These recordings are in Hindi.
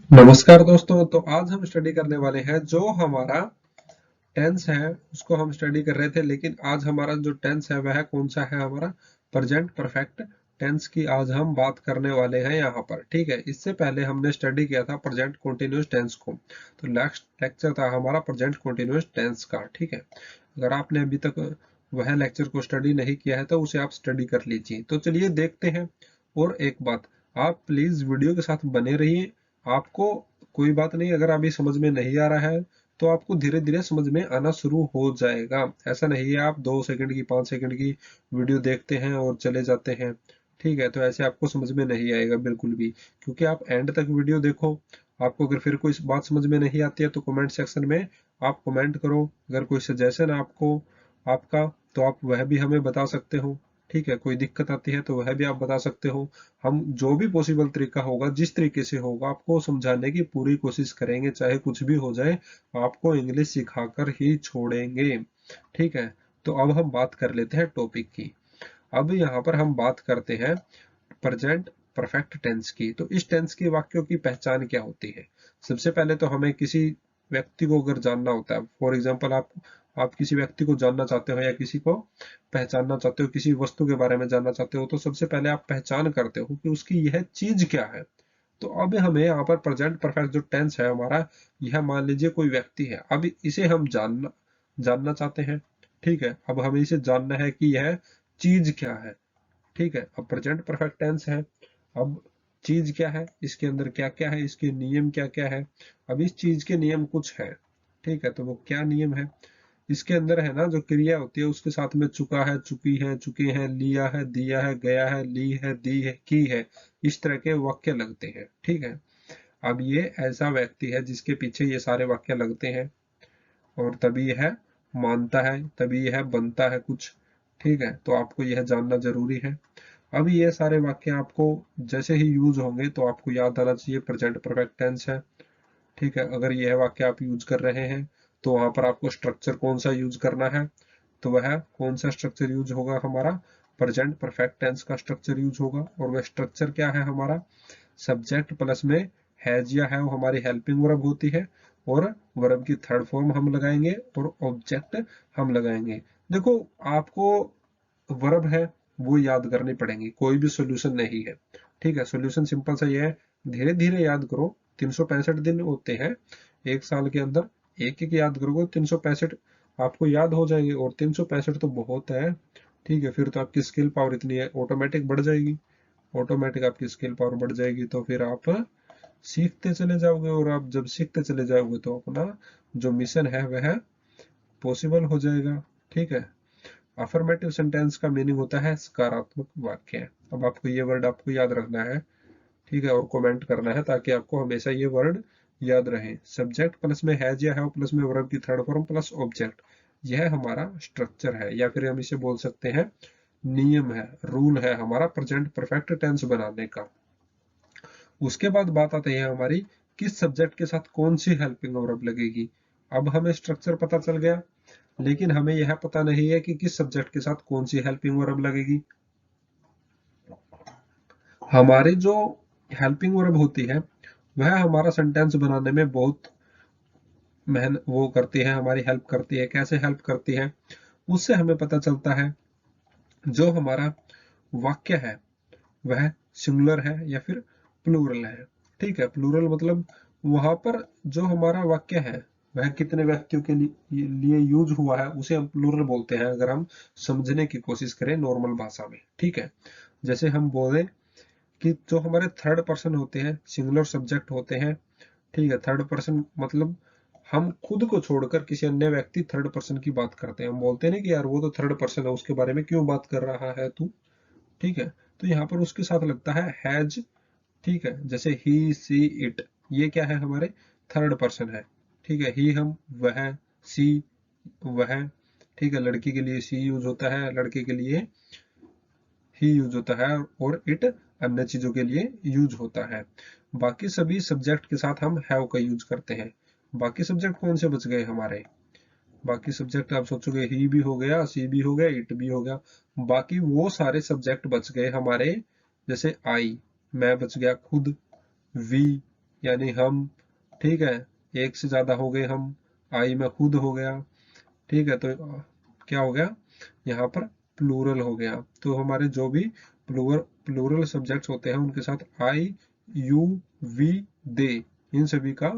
नमस्कार दोस्तों। तो आज हम स्टडी करने वाले हैं जो हमारा टेंस है उसको हम स्टडी कर रहे थे, लेकिन आज हमारा जो टेंस है वह कौन सा है? हमारा प्रेजेंट परफेक्ट टेंस की आज हम बात करने वाले हैं यहाँ पर। ठीक है, इससे पहले हमने स्टडी किया था प्रेजेंट कंटीन्यूअस टेंस को। तो नेक्स्ट लेक्चर था हमारा प्रेजेंट कंटीन्यूअस टेंस का। ठीक है, अगर आपने अभी तक वह लेक्चर को स्टडी नहीं किया है तो उसे आप स्टडी कर लीजिए। तो चलिए देखते हैं। और एक बात, आप प्लीज वीडियो के साथ बने रहिए। आपको कोई बात नहीं, अगर अभी समझ में नहीं आ रहा है तो आपको धीरे धीरे समझ में आना शुरू हो जाएगा। ऐसा नहीं है आप 2 सेकंड की 5 सेकंड की वीडियो देखते हैं और चले जाते हैं। ठीक है, तो ऐसे आपको समझ में नहीं आएगा बिल्कुल भी, क्योंकि आप एंड तक वीडियो देखो। आपको अगर फिर कोई बात समझ में नहीं आती है तो कमेंट सेक्शन में आप कमेंट करो। अगर कोई सजेशन आपको आपका तो आप वह भी हमें बता सकते हो। ठीक है, कोई दिक्कत आती है तो वह भी आप बता सकते हो। हम जो भी पॉसिबल तरीका होगा, जिस तरीके से होगा, आपको समझाने की पूरी कोशिश करेंगे, चाहे कुछ भी हो जाए। आपको इंग्लिश सिखाकर ही छोड़ेंगे। ठीक है, तो अब हम बात कर लेते हैं टॉपिक की। अब यहाँ पर हम बात करते हैं प्रेजेंट परफेक्ट टेंस की। तो इस टेंस के वाक्यों की पहचान क्या होती है? सबसे पहले तो हमें किसी व्यक्ति को अगर जानना होता है, फॉर एग्जाम्पल आप किसी व्यक्ति को जानना चाहते हो या किसी को पहचानना चाहते हो, किसी वस्तु के बारे में जानना चाहते हो, तो सबसे पहले आप पहचान करते हो कि उसकी यह चीज क्या है। तो अब हमें यहाँ पर प्रेजेंट परफेक्ट जो टेंस है हमारा, यह मान लीजिए कोई व्यक्ति है। अब इसे हम जानना जानना चाहते हैं। ठीक है, अब हमें इसे जानना है कि यह चीज क्या है। ठीक है, अब प्रेजेंट परफेक्ट टेंस है। अब चीज क्या है, इसके अंदर क्या क्या है, इसके नियम क्या क्या है। अब इस चीज के नियम कुछ है। ठीक है, तो वो क्या नियम है? इसके अंदर है ना, जो क्रिया होती है उसके साथ में चुका है, चुकी है, चुके हैं, लिया है, दिया है, गया है, ली है, दी है, की है, इस तरह के वाक्य लगते हैं। ठीक है, अब ये ऐसा व्यक्ति है जिसके पीछे ये सारे वाक्य लगते हैं, और तभी यह मानता है, तभी यह बनता है कुछ। ठीक है, तो आपको यह जानना जरूरी है। अब ये सारे वाक्य आपको जैसे ही यूज होंगे तो आपको याद आना चाहिए प्रेजेंट परफेक्ट टेंस है। ठीक है, अगर यह वाक्य आप यूज कर रहे हैं तो वहां पर आपको स्ट्रक्चर कौन सा यूज करना है? तो वह कौन सा स्ट्रक्चर यूज होगा? हमारा प्रेजेंट परफेक्ट टेंस का स्ट्रक्चर यूज होगा। और वह स्ट्रक्चर क्या है? हमारा सब्जेक्ट प्लस में हैज या है, वो हमारी हेल्पिंग वर्ब होती है, और वर्ब की थर्ड फॉर्म हम लगाएंगे और ऑब्जेक्ट हम लगाएंगे। देखो, आपको वर्ब है वो याद करनी पड़ेंगी, कोई भी सॉल्यूशन नहीं है। ठीक है, सॉल्यूशन सिंपल सा ये है, धीरे धीरे याद करो। 365 दिन होते हैं एक साल के अंदर, एक एक याद करोगे 365 आपको याद हो जाएंगे। और 365 तो बहुत है। ठीक है, फिर तो आपकी स्किल पावर इतनी है, ऑटोमेटिक बढ़ जाएगी। ऑटोमेटिक आपकी स्किल पावर बढ़ जाएगी, तो फिर आप सीखते चले जाओगे, और आप जब सीखते चले जाओगे तो अपना जो मिशन है वह पॉसिबल हो जाएगा। ठीक है, अफर्मेटिव सेंटेंस का मीनिंग होता है सकारात्मक वाक्य। अब आपको ये वर्ड आपको याद रखना है। ठीक है, और कमेंट करना है ताकि आपको हमेशा ये वर्ड याद रहे। सब्जेक्ट प्लस में हैज या है प्लस में वर्ब की थर्ड फॉर्म प्लस ऑब्जेक्ट, यह हमारा स्ट्रक्चर है, या फिर हम इसे बोल सकते हैं नियम है, रूल है हमारा प्रेजेंट परफेक्ट टेंस बनाने का। उसके बाद बात आती है हमारी, किस सब्जेक्ट के साथ कौन सी हेल्पिंग वर्ब लगेगी। अब हमें स्ट्रक्चर पता चल गया, लेकिन हमें यह पता नहीं है कि किस सब्जेक्ट के साथ कौन सी हेल्पिंग वर्ब लगेगी। हमारी जो हेल्पिंग वर्ब होती है वह हमारा सेंटेंस बनाने में बहुत मेहनत वो करती है, हमारी हेल्प करती है। कैसे हेल्प करती है? उससे हमें पता चलता है जो हमारा वाक्य है वह सिंगुलर है या फिर प्लूरल है। ठीक है, प्लूरल मतलब वहां पर जो हमारा वाक्य है वह कितने व्यक्तियों के लिए यूज हुआ है उसे हम प्लूरल बोलते हैं, अगर हम समझने की कोशिश करें नॉर्मल भाषा में। ठीक है, जैसे हम बोले कि जो हमारे थर्ड पर्सन होते हैं सिंगुलर सब्जेक्ट होते हैं। ठीक है, थर्ड पर्सन मतलब हम खुद को छोड़कर किसी अन्य व्यक्ति थर्ड पर्सन की बात करते हैं। हम बोलते हैं ना कि यार वो तो थर्ड पर्सन है, उसके बारे में क्यों बात कर रहा है तू। ठीक है, तो यहाँ पर उसके साथ लगता है हैज। ठीक है, जैसे ही, सी, इट, ये क्या है? हमारे थर्ड पर्सन है। ठीक है, ही हम, वह, सी वह। ठीक है, लड़की के लिए सी यूज होता है, लड़के के लिए ही यूज होता है, और इट अन्य चीजों के लिए यूज होता है। बाकी सभी सब्जेक्ट के साथ हम हैव का यूज करते हैं। बाकी सब्जेक्ट कौन से बच गए हमारे? बाकी सब्जेक्ट आप सोचोगे ही भी हो गया, सी भी हो गया, इट भी हो गया। बाकी वो सारे सब्जेक्ट बच गए हमारे, जैसे आई, मैं बच गया खुद, वी, यानी हम, ठीक है, एक से ज्यादा हो गए हम, आई में खुद हो गया, ठीक है, तो क्या हो गया यहाँ पर, प्लूरल हो गया। तो हमारे जो भी प्लूरल सब्जेक्ट्स होते हैं उनके साथ आई, यू, वी, दे, इन सभी का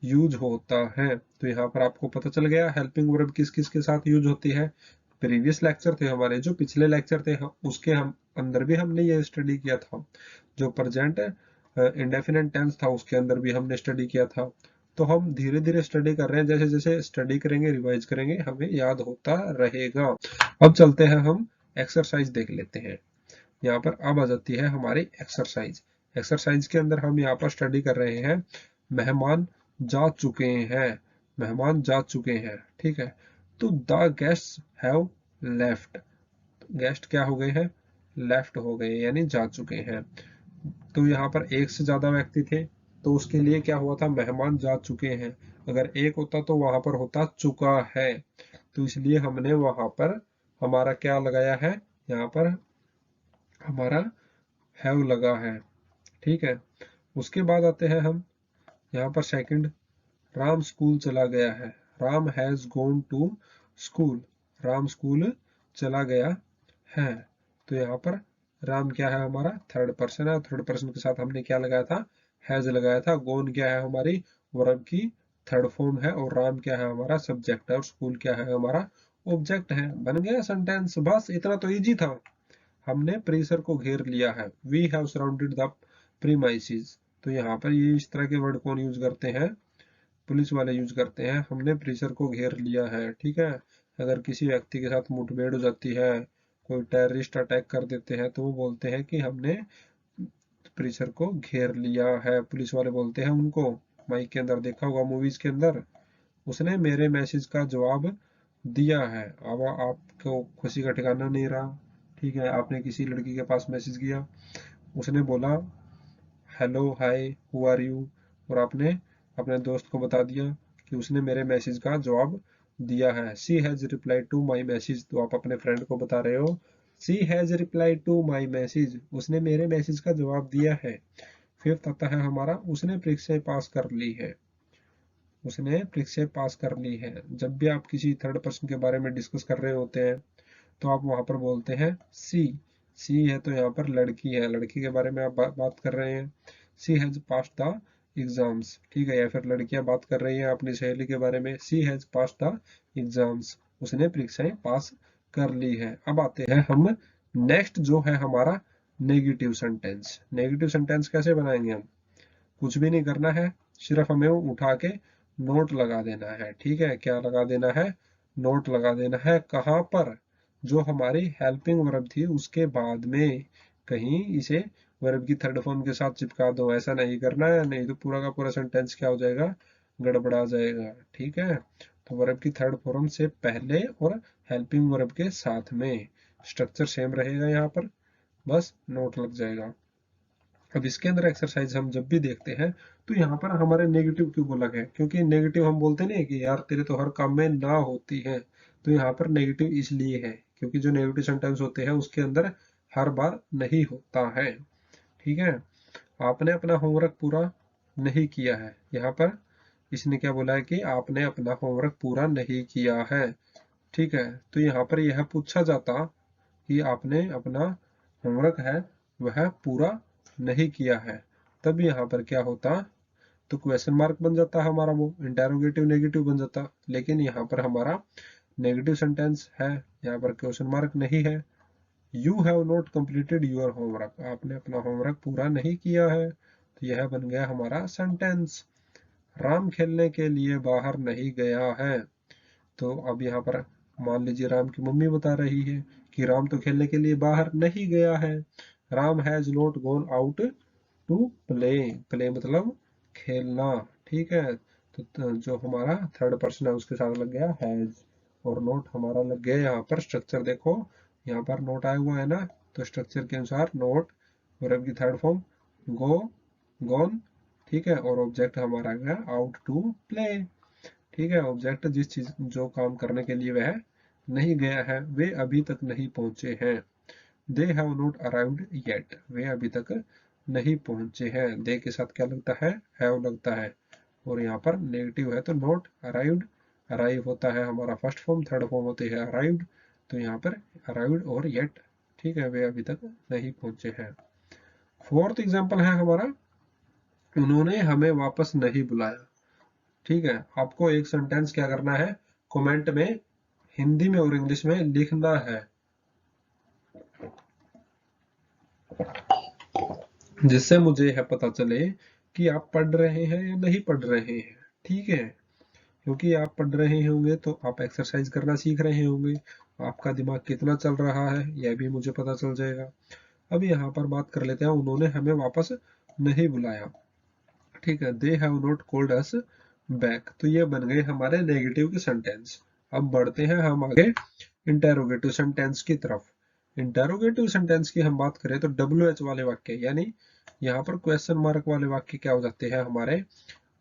यूज होता है। तो यहाँ पर आपको पता चल गया हेल्पिंग वर्ब किस किस के साथ यूज होती है। प्रीवियस लेक्चर थे हमारे, जो पिछले लेक्चर थे उसके हम अंदर भी हमने ये स्टडी किया था। जो प्रेजेंट इंडेफिनिट टेंस था उसके अंदर भी हमने स्टडी किया था। तो हम धीरे धीरे स्टडी कर रहे हैं, जैसे जैसे स्टडी करेंगे, रिवाइज करेंगे, हमें याद होता रहेगा। अब चलते हैं, हम एक्सरसाइज देख लेते हैं। यहाँ पर अब आ जाती है हमारी एक्सरसाइज। एक्सरसाइज के अंदर हम यहाँ पर स्टडी कर रहे हैं, मेहमान जा चुके हैं, मेहमान जा चुके हैं, ठीक है। तो the guests have left, guest क्या हो गए हैं, लेफ्ट हो गए, यानी जा चुके हैं। तो यहाँ पर एक से ज्यादा व्यक्ति थे, तो उसके लिए क्या हुआ था, मेहमान जा चुके हैं। अगर एक होता तो वहां पर होता चुका है, तो इसलिए हमने वहां पर हमारा क्या लगाया है, यहाँ पर हमारा हैव लगा है, ठीक है। उसके बाद आते हैं हम यहाँ पर सेकंड, राम स्कूल चला गया है, Ram has gone to school, Ram school चला गया है। तो यहाँ पर राम क्या है, हमारा थर्ड पर्सन है, थर्ड पर्सन के साथ हमने क्या लगाया था, हैज लगाया था। गोन क्या है, हमारी वर्ब की थर्ड फॉर्म है, और राम क्या है, हमारा सब्जेक्ट है, और स्कूल क्या है, हमारा ऑब्जेक्ट है। बन गया सेंटेंस, बस इतना तो इजी था। हमने परिसर को घेर लिया है, we have surrounded the premises. तो यहाँ पर ये इस तरह के वर्ड कौन यूज करते हैं, पुलिस वाले यूज करते हैं, हमने परिसर को घेर लिया है, ठीक है। अगर किसी व्यक्ति के साथ मुठभेड़ हो जाती है, कोई टेररिस्ट अटैक कर देते हैं, तो वो बोलते हैं कि हमने परिसर को घेर लिया है, पुलिस वाले बोलते हैं उनको। माइक के अंदर देखा होगा, मूवीज के अंदर, उसने मेरे मैसेज का जवाब दिया है। अब आपको खुशी का ठिकाना नहीं रहा, ठीक है। आपने किसी लड़की के पास मैसेज किया, उसने बोला hello hi who are you, और आपने अपने दोस्त को बता दिया कि उसने मेरे मैसेज का जवाब दिया है, she has reply to my message. तो आप अपने फ्रेंड को बता रहे हो she has reply to my message, उसने मेरे मैसेज का जवाब दिया है। फिफ्थ आता है हमारा, उसने परीक्षा पास कर ली है, उसने परीक्षा पास कर ली है। जब भी आप किसी थर्ड पर्सन के बारे में डिस्कस कर रहे होते हैं, तो आप वहां पर बोलते हैं सी। सी है तो यहाँ पर लड़की है, लड़की के बारे में आप बात कर रहे हैं, सी हैज पास द एग्जाम्स, ठीक है। या फिर लड़कियां बात कर रही है अपनी सहेली के बारे में, सी हैज पास द एग्जाम्स, उसने परीक्षाएं पास कर ली है। अब आते हैं हम नेक्स्ट, जो है हमारा नेगेटिव सेंटेंस। नेगेटिव सेंटेंस कैसे बनाएंगे हम, कुछ भी नहीं करना है, सिर्फ हमें उठा के नोट लगा देना है, ठीक है। क्या लगा देना है, नोट लगा देना है। कहाँ पर, जो हमारी हेल्पिंग वर्ब थी उसके बाद में कहीं इसे वर्ब की थर्ड फॉर्म के साथ चिपका दो, ऐसा नहीं करना है, नहीं तो पूरा का पूरा सेंटेंस क्या हो जाएगा, गड़बड़ा जाएगा, ठीक है। तो वर्ब की थर्ड फॉर्म से पहले और हेल्पिंग वर्ब के साथ में स्ट्रक्चर सेम रहेगा, यहाँ पर बस नोट लग जाएगा। अब इसके अंदर एक्सरसाइज हम जब भी देखते हैं, तो यहाँ पर हमारे नेगेटिव क्यों बोला गया, क्योंकि नेगेटिव हम बोलते नहीं कि यार तेरे तो हर काम में ना होती है। तो यहाँ पर नेगेटिव इसलिए है क्योंकि जो नेगेटिव सेंटेंस होते हैं उसके अंदर हर बार नहीं होता है, ठीक है। आपने अपना होमवर्क पूरा नहीं किया है, यहाँ पर इसने क्या बोला है कि आपने अपना होमवर्क पूरा नहीं किया है, ठीक है। तो यहाँ पर यह पूछा जाता कि आपने अपना होमवर्क है वह पूरा नहीं किया है, तब यहाँ पर क्या होता, तो क्वेश्चन मार्क बन जाता हमारा, वो इंटेरोगेटिव नेगेटिव बन जाता। लेकिन यहाँ पर हमारा नेगेटिव सेंटेंस है, यहाँ पर क्वेश्चन मार्क नहीं है। You have not completed your homework, आपने अपना होमवर्क पूरा नहीं किया है, तो यह बन गया हमारा सेंटेंस। राम खेलने के लिए बाहर नहीं गया है, तो अब यहाँ पर मान लीजिए राम की मम्मी बता रही है कि राम तो खेलने के लिए बाहर नहीं गया है। Ram has not gone out to play, play मतलब खेलना, ठीक है। तो जो हमारा थर्ड पर्सन है उसके साथ लग गया हैज, और नोट हमारा लग गया यहाँ पर। स्ट्रक्चर देखो, यहाँ पर नोट आया हुआ है ना, तो स्ट्रक्चर के अनुसार नोट, वर्ब की थर्ड फॉर्म गो, गॉन, ठीक है, और ऑब्जेक्ट हमारा गया आउट टू प्ले, ठीक है। ऑब्जेक्ट जिस चीज जो काम करने के लिए वह नहीं गया है, वे अभी तक नहीं पहुंचे हैं। They have not arrived yet, वे अभी तक नहीं पहुंचे हैं। दे के साथ क्या लगता है, हैव लगता है, और यहाँ पर नेगेटिव है तो नॉट अराइव्ड। अराइव होता है हमारा फर्स्ट फॉर्म, थर्ड फॉर्म होती है अराइव्ड, तो यहाँ पर अराइव्ड और येट, ठीक है, वे अभी तक नहीं पहुंचे हैं। फोर्थ एग्जाम्पल है हमारा, उन्होंने हमें वापस नहीं बुलाया। ठीक है, आपको एक सेंटेंस क्या करना है, कमेंट में हिंदी में और इंग्लिश में लिखना है, जिससे मुझे यह पता चले कि आप पढ़ रहे हैं या नहीं पढ़ रहे हैं। ठीक है, क्योंकि आप पढ़ रहे होंगे तो आप एक्सरसाइज करना सीख रहे होंगे, आपका दिमाग कितना चल रहा है यह भी मुझे पता चल जाएगा। अब यहाँ पर बात कर लेते हैं, उन्होंने हमें वापस नहीं बुलाया। ठीक है, दे have not called us back, तो ये बन गए हमारे नेगेटिव के सेंटेंस। अब बढ़ते हैं हम आगे इंटेरोगेटिव सेंटेंस की तरफ। इंटेरोगेटिव सेंटेंस की हम बात करें तो WH वाले वाक्य, यानी यहाँ पर क्वेश्चन मार्क वाले वाक्य क्या हो जाते हैं, हमारे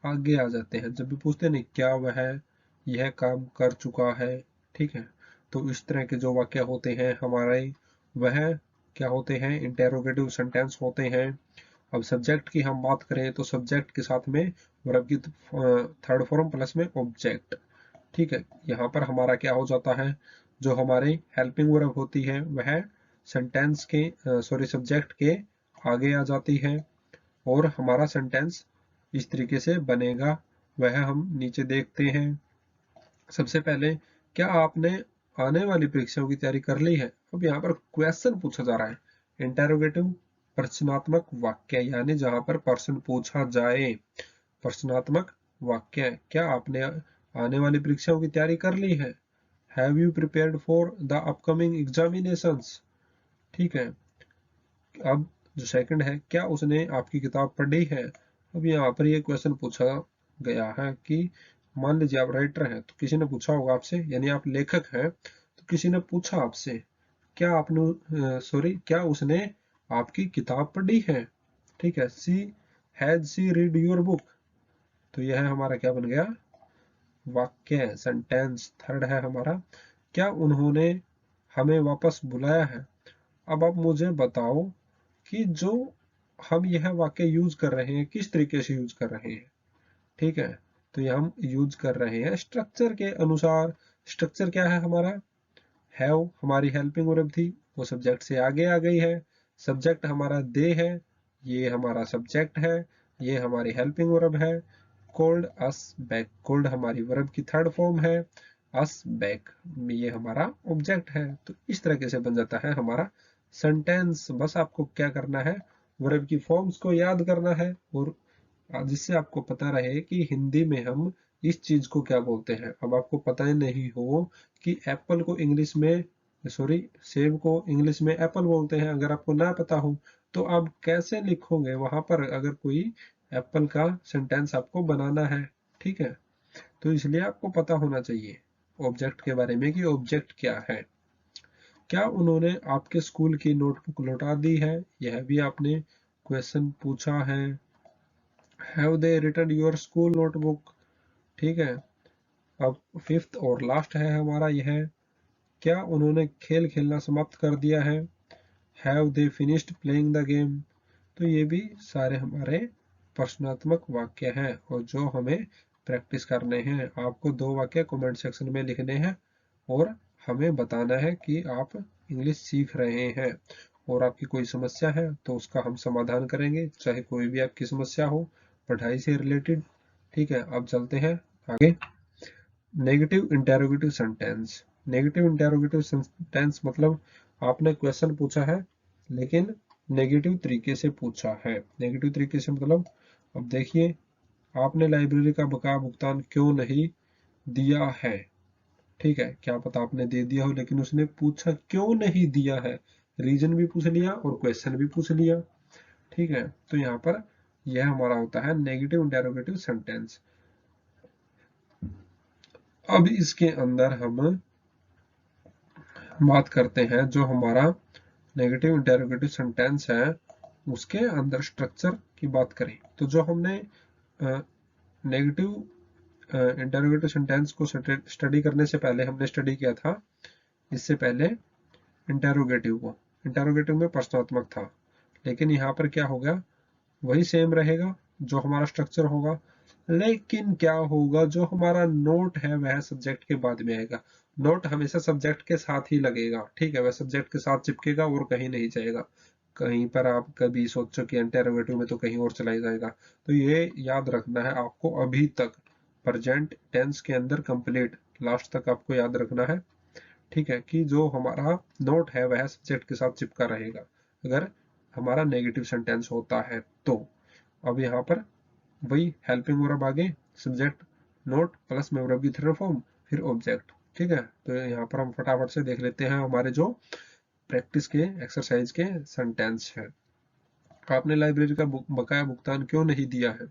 आगे आ जाते हैं। जब भी पूछते नहीं क्या वह यह काम कर चुका है, ठीक है, तो इस तरह के जो वाक्य होते हैं हमारे, वह क्या होते हैं, इंटेरोगेटिव सेंटेंस होते हैं। अब सब्जेक्ट की हम बात करें तो सब्जेक्ट के साथ में वर्ब की थर्ड फॉर्म प्लस में ऑब्जेक्ट। ठीक है, यहाँ पर हमारा क्या हो जाता है, जो हमारी हेल्पिंग वर्ब होती है वह सेंटेंस के सब्जेक्ट के आगे आ जाती है, और हमारा सेंटेंस इस तरीके से बनेगा, वह हम नीचे देखते हैं। सबसे पहले, क्या आपने आने वाली परीक्षाओं की तैयारी कर ली है। अब यहाँ पर क्वेश्चन पूछा जा रहा है, इंटेरोगेटिव प्रश्नात्मक वाक्य, यानी जहां पर प्रश्न पूछा जाए, प्रश्नात्मक वाक्य। क्या आपने आने वाली परीक्षाओं की तैयारी कर ली है, have you prepared for the upcoming examinations. ठीक है, अब जो सेकंड है, क्या उसने आपकी किताब पढ़ी है। अब यहाँ पर ये क्वेश्चन पूछा गया है कि मान लीजिए आप राइटर हैं, तो किसी ने पूछा होगा आपसे, यानी आप लेखक हैं, तो किसी ने पूछा आपसे, क्या आपने क्या उसने आपकी किताब पढ़ी है। ठीक है, सी रीड योर बुक, तो यह हमारा क्या बन गया, वाक्य, सेंटेंस। थर्ड है हमारा, क्या उन्होंने हमें वापस बुलाया है। अब आप मुझे बताओ कि जो हम यह वाक्य यूज कर रहे हैं किस तरीके से यूज कर रहे हैं। ठीक है, तो ये हम यूज कर रहे हैं स्ट्रक्चर के अनुसार। स्ट्रक्चर क्या है हमारा, हैव हमारी हेल्पिंग वर्ब थी, वो सब्जेक्ट से आगे आ गई है। सब्जेक्ट हमारा दे है, ये हमारा सब्जेक्ट है, ये हमारी हेल्पिंग वर्ब है। कॉल्ड अस बैक, कॉल्ड हमारी वर्ब की थर्ड फॉर्म है, अस बैक ये हमारा ऑब्जेक्ट है। तो इस तरीके से बन जाता है हमारा सेंटेंस। बस आपको क्या करना है, वर्ब की फॉर्म्स को याद करना है, और जिससे आपको पता रहे कि हिंदी में हम इस चीज को क्या बोलते हैं। अब आपको पता ही नहीं हो कि एप्पल को इंग्लिश में, सेब को इंग्लिश में एप्पल बोलते हैं, अगर आपको ना पता हो तो आप कैसे लिखोगे वहां पर, अगर कोई एप्पल का सेंटेंस आपको बनाना है। ठीक है, तो इसलिए आपको पता होना चाहिए ऑब्जेक्ट के बारे में कि ऑब्जेक्ट क्या है। क्या उन्होंने आपके स्कूल की नोटबुक लौटा दी है, यह भी आपने क्वेश्चन पूछा है। Have they return your school notebook. ठीक है, अब फिफ्थ और लास्ट है हमारा यह, क्या उन्होंने खेल खेलना समाप्त कर दिया है, have they finished playing the game. तो ये भी सारे हमारे प्रश्नात्मक वाक्य हैं, और जो हमें प्रैक्टिस करने हैं। आपको 2 वाक्य कमेंट सेक्शन में लिखने हैं, और हमें बताना है कि आप इंग्लिश सीख रहे हैं, और आपकी कोई समस्या है तो उसका हम समाधान करेंगे, चाहे कोई भी आपकी समस्या हो पढ़ाई से रिलेटेड। ठीक है, अब चलते हैं आगे। Negative interrogative sentence. Negative interrogative sentence मतलब आपने क्वेश्चन पूछा है लेकिन नेगेटिव तरीके से पूछा है। नेगेटिव तरीके से मतलब, अब देखिए, आपने लाइब्रेरी का बकाया भुगतान क्यों नहीं दिया है। ठीक है, क्या पता आपने दे दिया हो, लेकिन उसने पूछा क्यों नहीं दिया है, रीजन भी पूछ लिया और क्वेश्चन भी पूछ लिया। ठीक है, तो यहाँ पर यह हमारा होता है नेगेटिव इंटेरोगेटिव सेंटेंस। अब इसके अंदर हम बात करते हैं, जो हमारा नेगेटिव इंटेरोगेटिव सेंटेंस है उसके अंदर स्ट्रक्चर की बात करें, तो जो हमने नेगेटिव इंटेरोगेटिव सेंटेंस को स्टडी करने से पहले हमने स्टडी किया था, इससे पहले इंटेरोगेटिव को। इंटेरोगेटिव में प्रश्नात्मक था, लेकिन यहाँ पर क्या हो गया, वही सेम रहेगा जो हमारा स्ट्रक्चर होगा, लेकिन क्या होगा, जो हमारा नोट है वह सब्जेक्ट के बाद में आएगा। नोट हमेशा सब्जेक्ट के साथ ही लगेगा, ठीक है, वह सब्जेक्ट के साथ चिपकेगा और कहीं नहीं जाएगा। कहीं पर आप कभी सोचो कि इंटरोगेटिव में तो कहीं और चला जाएगा। तो ये याद रखना है आपको, अभी तक प्रेजेंट टेंस के अंदर कंप्लीट लास्ट तक आपको याद रखना है, ठीक है, कि जो हमारा नोट है वह सब्जेक्ट के साथ चिपका रहेगा अगर हमारा नेगेटिव सेंटेंस होता है तो। अब यहाँ पर वही हेल्पिंग वर्ब आगे, सब्जेक्ट नोट प्लस में वर्ब की थर्ड फॉर्म, फिर ऑब्जेक्ट, ठीक है। तो यहाँ पर हम फटाफट से देख लेते हैं हमारे जो प्रैक्टिस के एक्सरसाइज के सेंटेंस है। आपने लाइब्रेरी का बकाया भुगतान क्यों नहीं दिया है?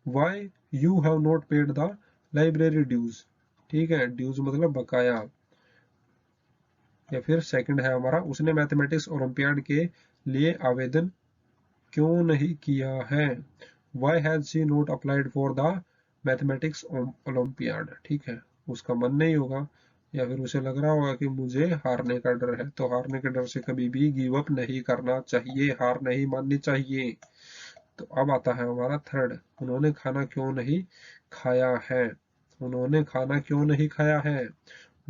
Why you have not paid the library dues, ठीक है, ड्यूज मतलब बकाया। या फिर सेकंड है हमारा, उसने मैथमेटिक्स ओलंपियाड के लिए आवेदन क्यों नहीं किया है? Why has she not applied for the mathematics olympiad, ठीक है, उसका मन नहीं होगा या फिर उसे लग रहा होगा कि मुझे हारने का डर है। तो हारने के डर से कभी भी गिव अप नहीं करना चाहिए, हार नहीं माननी चाहिए। तो अब आता है हमारा थर्ड, उन्होंने खाना क्यों नहीं खाया है? उन्होंने खाना क्यों नहीं खाया है?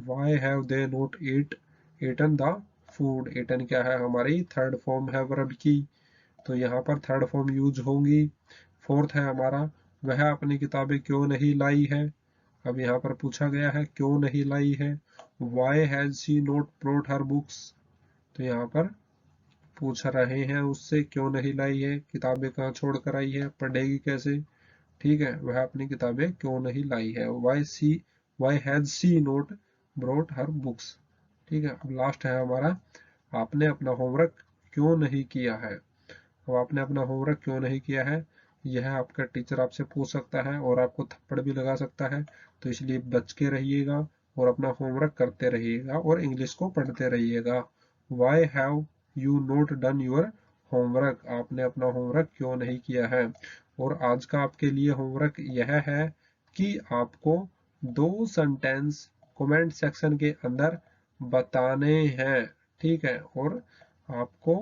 Why have they not eaten the food? eaten क्या है, हमारी थर्ड फॉर्म है वर्ब की, तो यहाँ पर थर्ड फॉर्म यूज होंगी। फोर्थ है हमारा, वह अपनी किताबें क्यों नहीं लाई है? अब यहाँ पर पूछा गया है क्यों नहीं लाई है। Why has she not brought her books? तो यहाँ पर पूछ रहे हैं उससे क्यों नहीं लाई है, किताबें कहाँ छोड़ कर आई है, पढ़ेगी कैसे, ठीक है, वह अपनी किताबें क्यों नहीं लाई है। Why has she not brought her books, ठीक है। अब लास्ट है हमारा, आपने अपना होमवर्क क्यों नहीं किया है? अब आपने अपना होमवर्क क्यों नहीं किया है, यह आपका टीचर आपसे पूछ सकता है और आपको थप्पड़ भी लगा सकता है। तो इसलिए बच के रहिएगा और अपना होमवर्क करते रहिएगा और इंग्लिश को पढ़ते रहिएगा। Why have you note done your homework, आपने अपना होमवर्क क्यों नहीं किया है। और आज का आपके लिए होमवर्क यह है कि आपको दो सेंटेंस कमेंट सेक्शन के अंदर बताने हैं, ठीक है, और आपको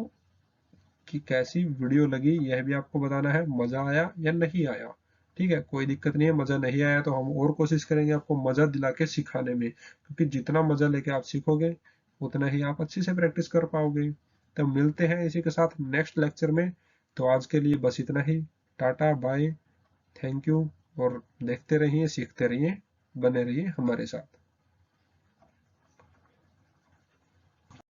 कि कैसी वीडियो लगी यह भी आपको बताना है, मजा आया या नहीं आया, ठीक है। कोई दिक्कत नहीं है, मजा नहीं आया तो हम और कोशिश करेंगे आपको मजा दिला के सिखाने में, क्योंकि जितना मजा लेके आप सीखोगे उतना ही आप अच्छी से प्रैक्टिस कर पाओगे। तो मिलते हैं इसी के साथ नेक्स्ट लेक्चर में। तो आज के लिए बस इतना ही, टाटा बाय, थैंक यू, और देखते रहिए, सीखते रहिए, बने रहिए हमारे साथ।